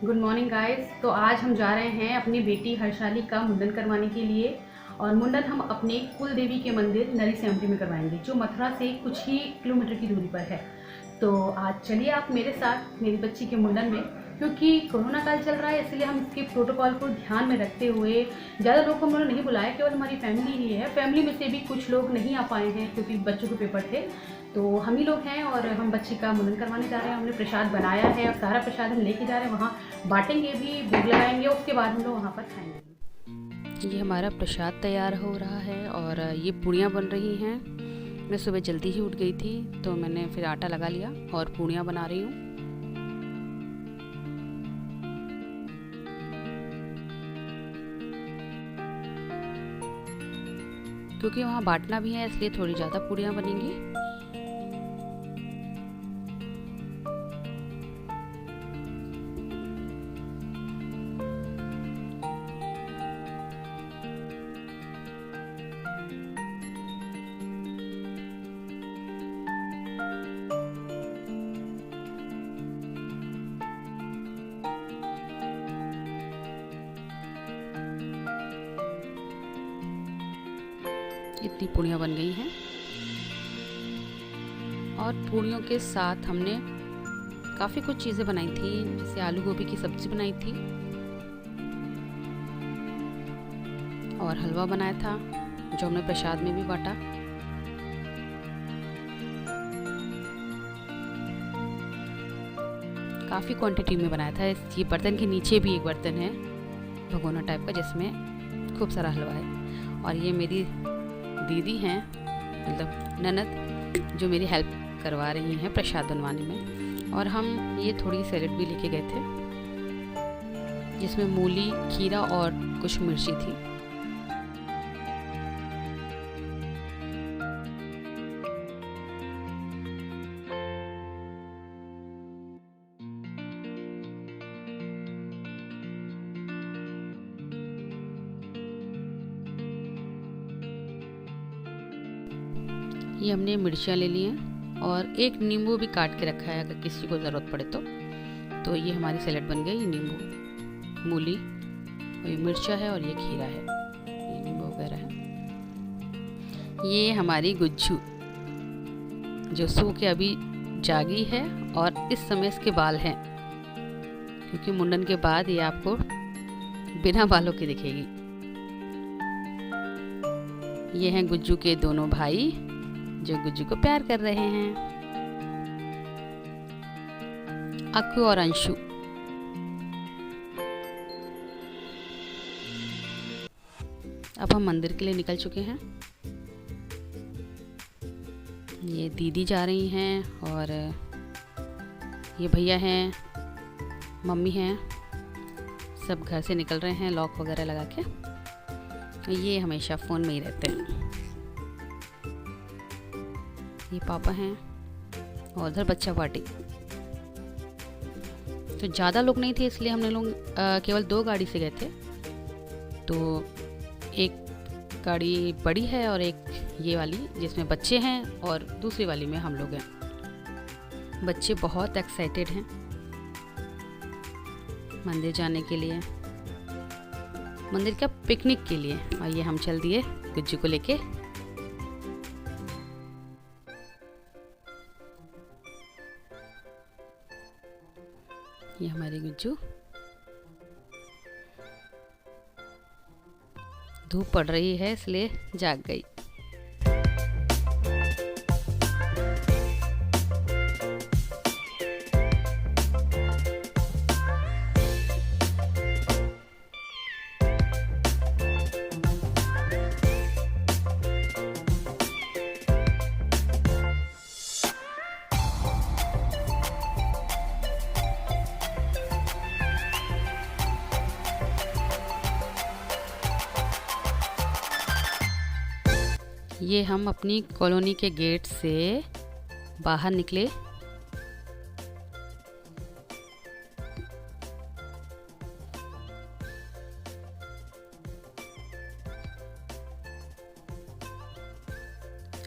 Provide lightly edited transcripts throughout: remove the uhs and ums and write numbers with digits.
Good morning guys. तो आज हम जा रहे हैं अपनी बेटी हर्षाली का मुंडन करवाने के लिए। और मुंडन हम अपने कुल देवी के मंदिर नरी सेमटी में करवाएंगे, जो मथुरा से कुछ ही किलोमीटर की दूरी पर है। तो आज चलिए आप मेरे साथ मेरी बच्ची के मुंडन में। क्योंकि कोरोना काल चल रहा है, इसलिए हम इसके प्रोटोकॉल को ध्यान में रखते हुए ज़्यादा लोग को हम लोगों ने नहीं बुलाया, केवल हमारी फैमिली ही है। फैमिली में से भी कुछ लोग नहीं आ पाए हैं क्योंकि बच्चों के पेपर थे। तो हम ही लोग हैं और हम बच्ची का मुंडन करवाने जा रहे हैं। हमने प्रसाद बनाया है और सारा प्रसाद हम लेके जा रहे हैं, वहाँ बांटेंगे भी, भोग लगाएंगे, उसके बाद हम लोग वहाँ पर खाएंगे। ये हमारा प्रसाद तैयार हो रहा है और ये पूड़ियाँ बन रही हैं। मैं सुबह जल्दी ही उठ गई थी तो मैंने फिर आटा लगा लिया और पूड़ियाँ बना रही हूँ। क्योंकि वहाँ बांटना भी है इसलिए थोड़ी ज़्यादा पूड़ियाँ बनेंगी। इतनी पूड़ियाँ बन गई हैं और पूड़ियों के साथ हमने काफ़ी कुछ चीज़ें बनाई थी, जैसे आलू गोभी की सब्ज़ी बनाई थी और हलवा बनाया था जो हमने प्रसाद में भी बांटा। काफ़ी क्वांटिटी में बनाया था। ये बर्तन के नीचे भी एक बर्तन है भगोना टाइप का जिसमें खूब सारा हलवा है। और ये मेरी दीदी हैं, मतलब ननद, जो मेरी हेल्प करवा रही हैं प्रसाद बनवाने में। और हम ये थोड़ी सैलेड भी लेके गए थे जिसमें मूली, खीरा और कुछ मिर्ची थी। ये हमने मिर्चियाँ ले ली हैं और एक नींबू भी काट के रखा है अगर किसी को ज़रूरत पड़े तो ये हमारी सैलेड बन गई। ये नींबू, मूली और ये मिर्चा है और ये खीरा है, ये नींबू वगैरह है। ये हमारी गुज्जू जो सो के अभी जागी है और इस समय इसके बाल हैं, क्योंकि मुंडन के बाद ये आपको बिना बालों के दिखेगी। ये हैं गुज्जू के दोनों भाई जो गुज्जू को प्यार कर रहे हैं, अक्कू और अंशु। अब हम मंदिर के लिए निकल चुके हैं। ये दीदी जा रही हैं और ये भैया हैं, मम्मी हैं, सब घर से निकल रहे हैं लॉक वगैरह लगा के। ये हमेशा फ़ोन में ही रहते हैं। ये पापा हैं और उधर बच्चा पार्टी। तो ज़्यादा लोग नहीं थे इसलिए हमने लोग केवल 2 गाड़ी से गए थे। तो एक गाड़ी बड़ी है और एक ये वाली जिसमें बच्चे हैं और दूसरी वाली में हम लोग हैं। बच्चे बहुत एक्साइटेड हैं मंदिर जाने के लिए, मंदिर का पिकनिक के लिए। और ये हम चल दिए गुज्जू को लेके। ये हमारी गुज्जू। धूप पड़ रही है इसलिए जाग गई। ये हम अपनी कॉलोनी के गेट से बाहर निकले।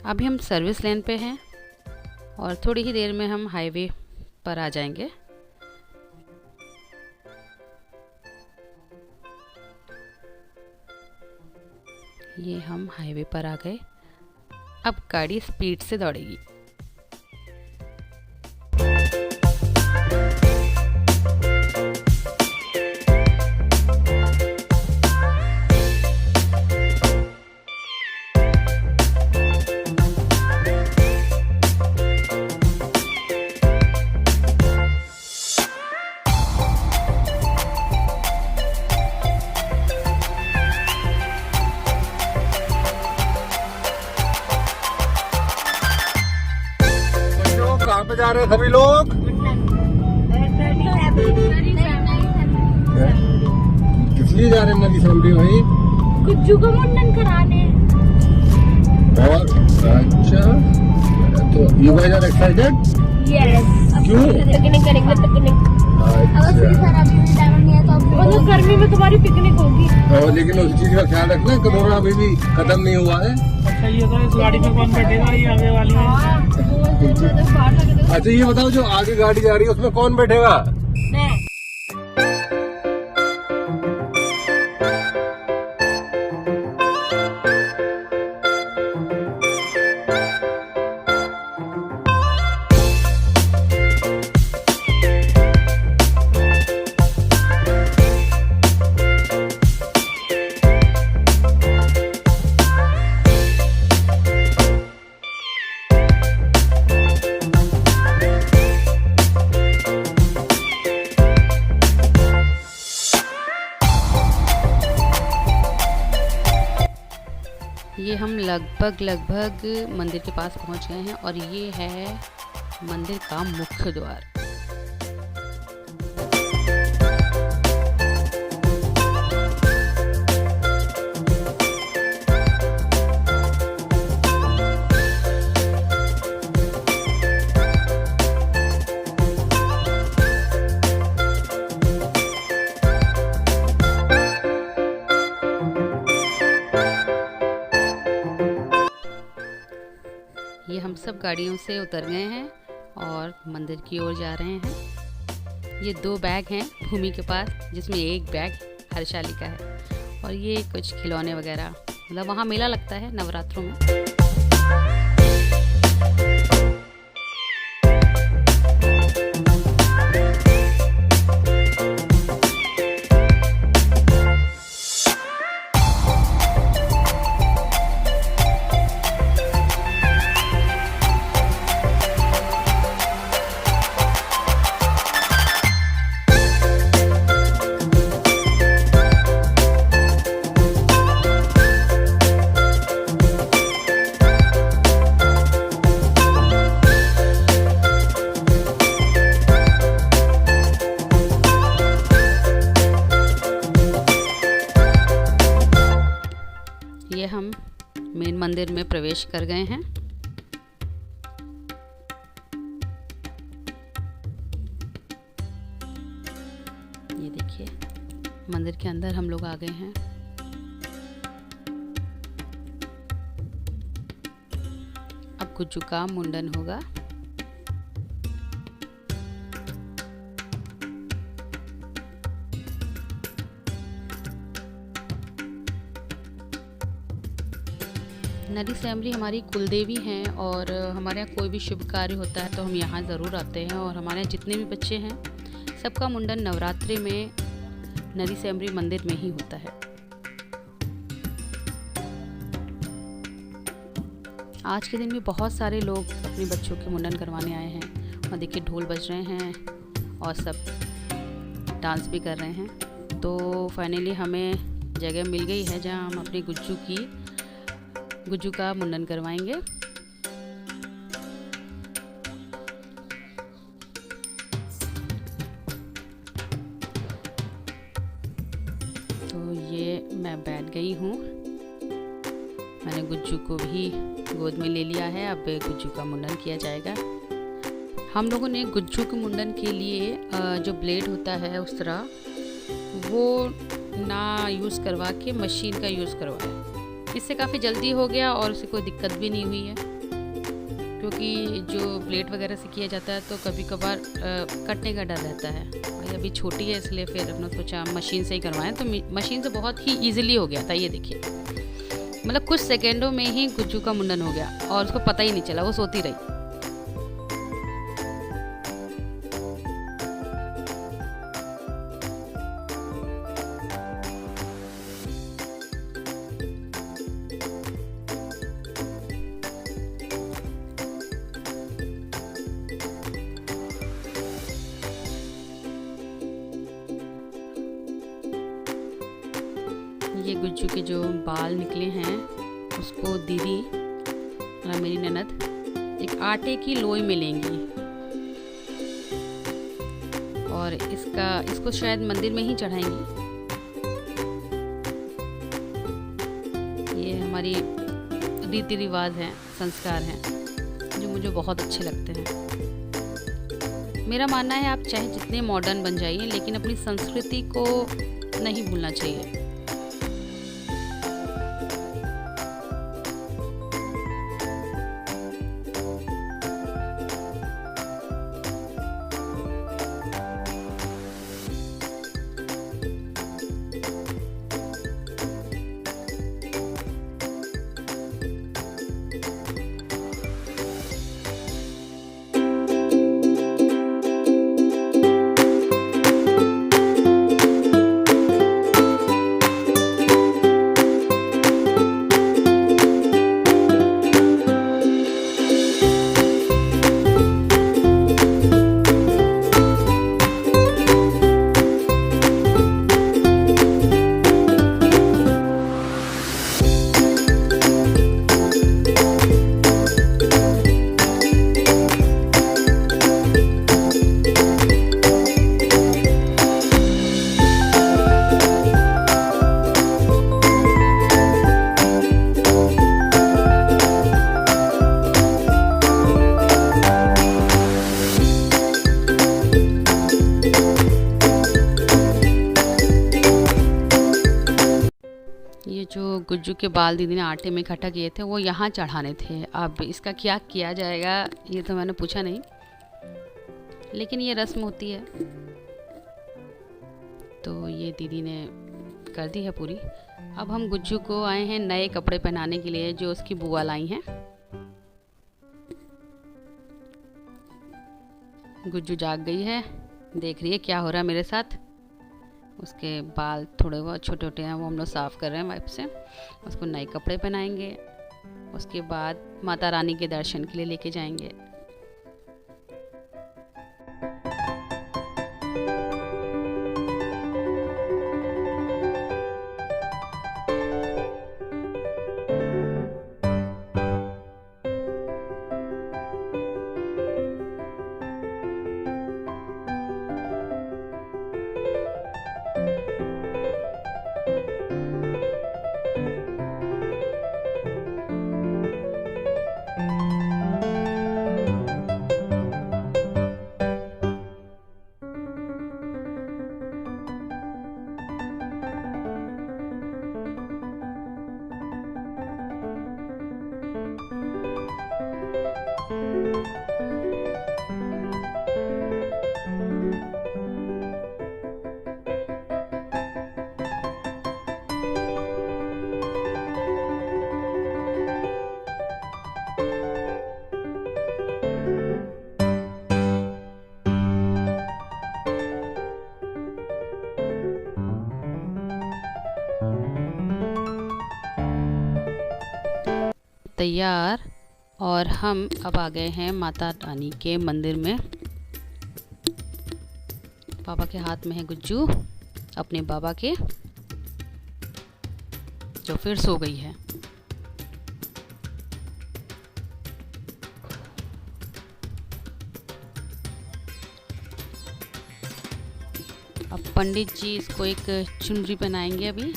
अभी हम सर्विस लेन पे हैं और थोड़ी ही देर में हम हाईवे पर आ जाएंगे। ये हम हाईवे पर आ गए। अब गाड़ी स्पीड से दौड़ेगी। कहाँ पे जा रहे हैं सभी लोग? किस लिए जा रहे हैं नदी फैमिली भाई? गुज्जू को मुंडन कराने। और अच्छा, तो you guys are excited? Yes. क्यों? पिकनिक करेंगे, पिकनिक। अच्छा, मतलब गर्मी में तुम्हारी पिकनिक होगी। और लेकिन उस चीज का ख्याल रखना, कोरोना अभी भी खत्म नहीं हुआ है। अच्छा, ये तो इस गाड़ी में कौन बैठेगा? ये आगे वाली में। अच्छा ये बताओ, जो आगे गाड़ी जा रही है उसमें कौन बैठेगा? मैं। ये हम लगभग मंदिर के पास पहुंच गए हैं और ये है मंदिर का मुख्य द्वार। ये हम सब गाड़ियों से उतर गए हैं और मंदिर की ओर जा रहे हैं। ये 2 बैग हैं भूमि के पास, जिसमें एक बैग हर्षाली का है और ये कुछ खिलौने वगैरह, मतलब वहाँ मेला लगता है नवरात्रों में। ये हम मेन मंदिर में प्रवेश कर गए हैं। ये देखिए, मंदिर के अंदर हम लोग आ गए हैं। अब गुज्जू का मुंडन होगा। नरी सैमरी हमारी कुलदेवी हैं और हमारे यहाँ कोई भी शुभ कार्य होता है तो हम यहाँ ज़रूर आते हैं। और हमारे यहाँ जितने भी बच्चे हैं सबका मुंडन नवरात्रि में नरी सैमरी मंदिर में ही होता है। आज के दिन भी बहुत सारे लोग अपने बच्चों के मुंडन करवाने आए हैं और देखिए ढोल बज रहे हैं और सब डांस भी कर रहे हैं। तो फाइनली हमें जगह मिल गई है जहाँ हम अपने गुज्जू का मुंडन करवाएंगे। तो ये मैं बैठ गई हूँ, मैंने गुज्जू को भी गोद में ले लिया है। अब गुज्जू का मुंडन किया जाएगा। हम लोगों ने गुज्जू के मुंडन के लिए जो ब्लेड होता है उस तरह वो ना यूज़ करवा के मशीन का यूज़ करवाया। इससे काफ़ी जल्दी हो गया और उसे कोई दिक्कत भी नहीं हुई है, क्योंकि जो ब्लेड वगैरह से किया जाता है तो कभी कभार कटने का डर रहता है। और अभी छोटी है इसलिए फिर अपने सोचा मशीन से ही करवाएं, तो मशीन से बहुत ही ईजिली हो गया था। ये देखिए मतलब कुछ सेकेंडों में ही गुज्जू का मुंडन हो गया और उसको पता ही नहीं चला, वो सोती रही। ये गुज्जू के जो बाल निकले हैं उसको दीदी और मेरी ननद एक आटे की लोई में लेंगी और इसको शायद मंदिर में ही चढ़ाएंगी। ये हमारी रीति रिवाज हैं, संस्कार हैं जो मुझे बहुत अच्छे लगते हैं। मेरा मानना है आप चाहे जितने मॉडर्न बन जाइए लेकिन अपनी संस्कृति को नहीं भूलना चाहिए। ये जो गुज्जू के बाल दीदी ने आटे में इकट्ठा किए थे वो यहाँ चढ़ाने थे। अब इसका क्या किया जाएगा ये तो मैंने पूछा नहीं, लेकिन ये रस्म होती है तो ये दीदी ने कर दी है पूरी। अब हम गुज्जू को आए हैं नए कपड़े पहनाने के लिए जो उसकी बुआ लाई हैं। गुज्जू जाग गई है, देख रही है क्या हो रहा है मेरे साथ। उसके बाल थोड़े बहुत छोटे छोटे हैं वो हम लोग साफ़ कर रहे हैं वाइप से। उसको नए कपड़े पहनाएंगे, उसके बाद माता रानी के दर्शन के लिए लेके जाएंगे। तैयार और हम अब आ गए हैं माता रानी के मंदिर में। पापा के हाथ में है गुज्जू अपने बाबा के, जो फिर सो गई है। अब पंडित जी इसको एक चुनरी पहनाएंगे अभी,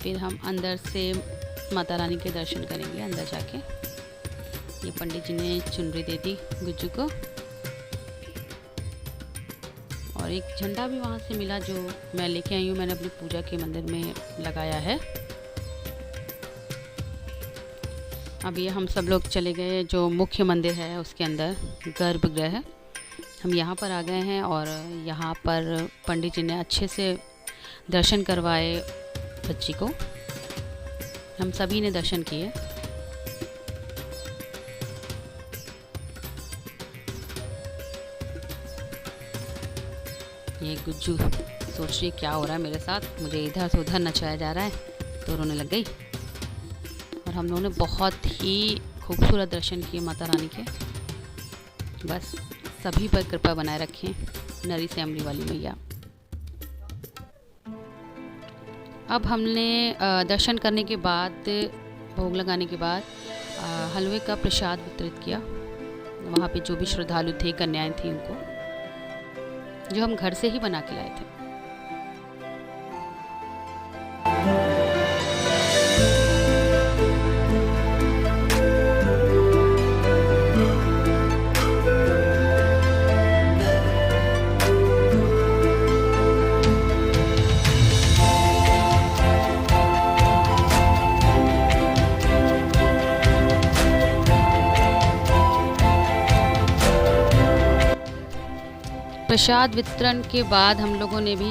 फिर हम अंदर से माता रानी के दर्शन करेंगे अंदर जाके। ये पंडित जी ने चुनरी दे दी गुज्जू को और एक झंडा भी वहाँ से मिला जो मैं लेके आई हूँ, मैंने अपनी पूजा के मंदिर में लगाया है। अब ये हम सब लोग चले गए जो मुख्य मंदिर है उसके अंदर गर्भगृह, हम यहाँ पर आ गए हैं और यहाँ पर पंडित जी ने अच्छे से दर्शन करवाए बच्ची को। हम सभी ने दर्शन किए। ये गुज्जू सोच रही क्या हो रहा है मेरे साथ, मुझे इधर से उधर नचाया जा रहा है, तो रोने लग गई। और हम लोगों ने बहुत ही खूबसूरत दर्शन किए माता रानी के। बस सभी पर कृपा बनाए रखें नरी सैमरी वाली मैया। अब हमने दर्शन करने के बाद, भोग लगाने के बाद हलवे का प्रसाद वितरित किया। वहाँ पे जो भी श्रद्धालु थे, कन्याएं थी, उनको, जो हम घर से ही बना के लाए थे। प्रसाद वितरण के बाद हम लोगों ने भी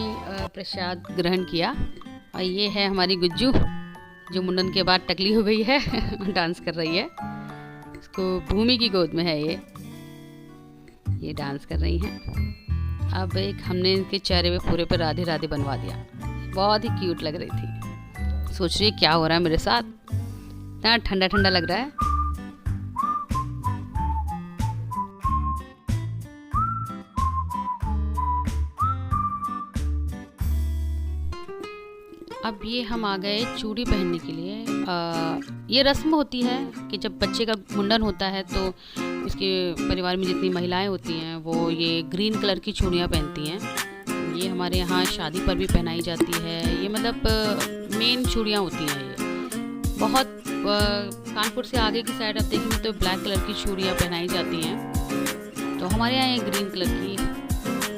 प्रसाद ग्रहण किया। और ये है हमारी गुज्जू, जो मुंडन के बाद टकली हो गई है डांस कर रही है। इसको भूमि की गोद में है ये डांस कर रही हैं। अब एक हमने इनके चेहरे पे पूरे पर राधे राधे बनवा दिया। बहुत ही क्यूट लग रही थी। सोच रही क्या हो रहा है मेरे साथ, इतना ठंडा ठंडा लग रहा है। अब ये हम आ गए चूड़ी पहनने के लिए। ये रस्म होती है कि जब बच्चे का मुंडन होता है तो उसके परिवार में जितनी महिलाएं होती हैं वो ये ग्रीन कलर की चूड़ियाँ पहनती हैं। ये हमारे यहाँ शादी पर भी पहनाई जाती है। ये मतलब मेन चूड़ियाँ होती हैं। ये बहुत कानपुर से आगे की साइड आप देखेंगे तो ब्लैक कलर की चूड़ियाँ पहनाई जाती हैं। तो हमारे यहाँ ये ग्रीन कलर की,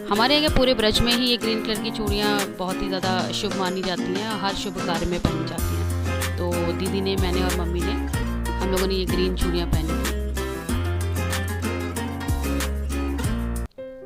हमारे यहाँ पूरे ब्रज में ही ये ग्रीन कलर की चूड़ियाँ बहुत ही ज़्यादा शुभ मानी जाती हैं, हर शुभ कार्य में पहनी जाती हैं। तो दीदी ने, मैंने और मम्मी ने, हम लोगों ने ये ग्रीन चूड़ियाँ पहनी थी।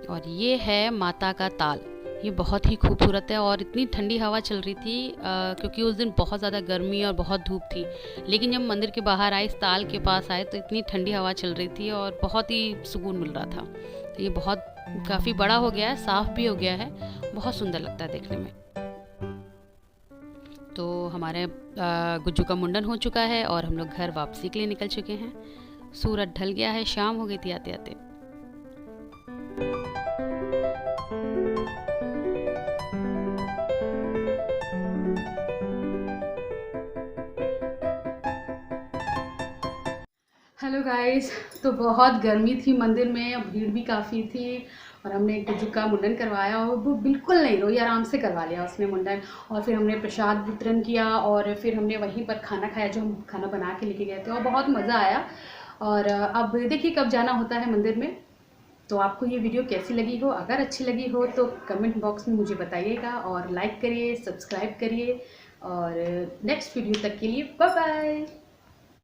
और ये है माता का ताल। ये बहुत ही खूबसूरत है और इतनी ठंडी हवा चल रही थी क्योंकि उस दिन बहुत ज़्यादा गर्मी और बहुत धूप थी। लेकिन जब मंदिर के बाहर आए, इस ताल के पास आए, तो इतनी ठंडी हवा चल रही थी और बहुत ही सुकून मिल रहा था। तो ये बहुत काफ़ी बड़ा हो गया है, साफ़ भी हो गया है, बहुत सुंदर लगता है देखने में। तो हमारे गुज्जू का मुंडन हो चुका है और हम लोग घर वापसी के लिए निकल चुके हैं। सूरज ढल गया है, शाम हो गई थी आते आते। हेलो गाइस, तो बहुत गर्मी थी मंदिर में, भीड़ भी काफ़ी थी और हमने गुज्जू का मुंडन करवाया और वो बिल्कुल नहीं रोई, आराम से करवा लिया उसने मुंडन। और फिर हमने प्रसाद वितरण किया और फिर हमने वहीं पर खाना खाया, जो हम खाना बना के लेके गए थे, और बहुत मज़ा आया। और अब देखिए कब जाना होता है मंदिर में। तो आपको ये वीडियो कैसी लगी हो, अगर अच्छी लगी हो तो कमेंट बॉक्स में मुझे बताइएगा और लाइक करिए, सब्सक्राइब करिए। और नेक्स्ट वीडियो तक के लिए बाय बाय।